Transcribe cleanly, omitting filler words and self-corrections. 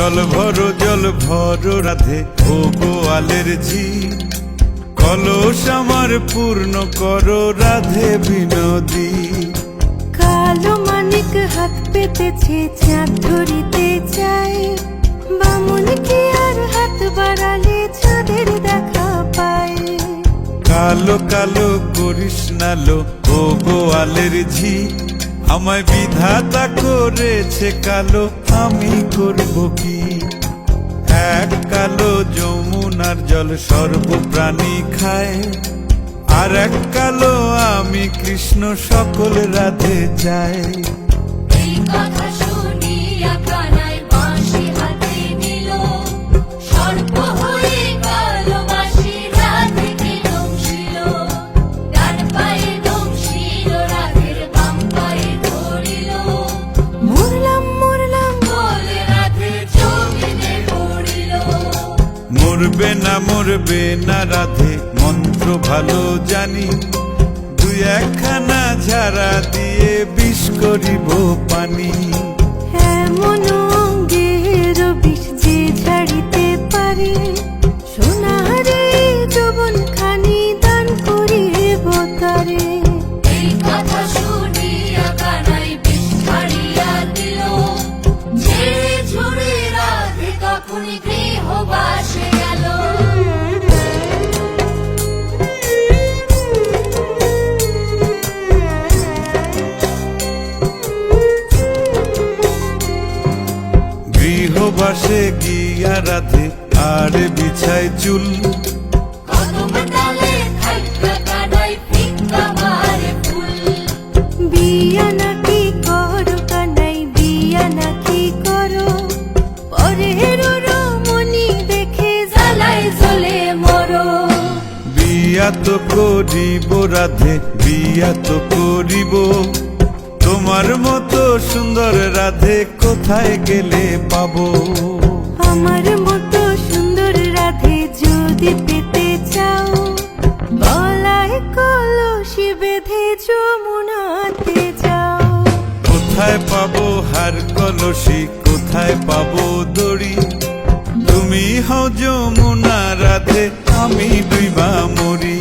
জল ভরো রাধে ও গোয়ালের ঝি, কলস আমার পূর্ণ করো রাধে বিনোদী। কালো মানিক হাত পেতেছে চাঁদ ধরিতে চাই, বামুন কি আর হাত বাড়ালে চাঁদের দেখা পায়। কালো কালো করিস নালো ও গোয়ালের ঝি, আমায় বিধাতা করেছে কালো, আমি করব কি? এক কালো যমুনার জল সর্বপ্রাণী খায়, আর এক কালো আমি কৃষ্ণ সকল রাধে চাই। এই কথা শুনিয়া কানাই বাঁশি হাতে নিল, সর্প হয়ে কালো বাঁশি রাধেকে দংশিল। ডান পায়ে দংশিল রাধের বাম পায়ে ধরিল, মরলাম মরলাম বলে রাধে জমিনে পড়িল। মরবে না রাধে মন্ত্র ভালো জানি, দুই একখানা ঝাড়া দিয়ে বিষ করিব পানি। এমন অঙ্গের বিষ যে ঝাড়িতে পারে, সোনারে যৌবন খানি দান করিব তারে। এই কথা শুনিয়া কানাই বিষ ছাড়িয়া দিল, ঝেড়ে ঝুড়ে রাধে তখনই গৃহবাসে গেল। গৃহবাসে গিয়া রাধে আর বিছায় চুল, কদম ডালে থাইকা কানাই ফিক্কা মারে ফুল। বিয়া নাকি করো কানাই বিয়া নাকি করো, পরের রমণী দেখে জ্বালায় জ্বলে মরো। বিয়া তো করিব রাধে বিয়া তো করিব, তোমার মতো সুন্দর রাধে কোথায় গেলে পাবো? আমার মতো সুন্দর রাধে যদি পেতে চাও, গলায় কলসি বেঁধে যমুনাতে যাও। কোথায় পাবো হার কলসি, কোথায় পাবো দড়ি? তুমি হও যমুনা রাধে, আমি ডুইবা মরি।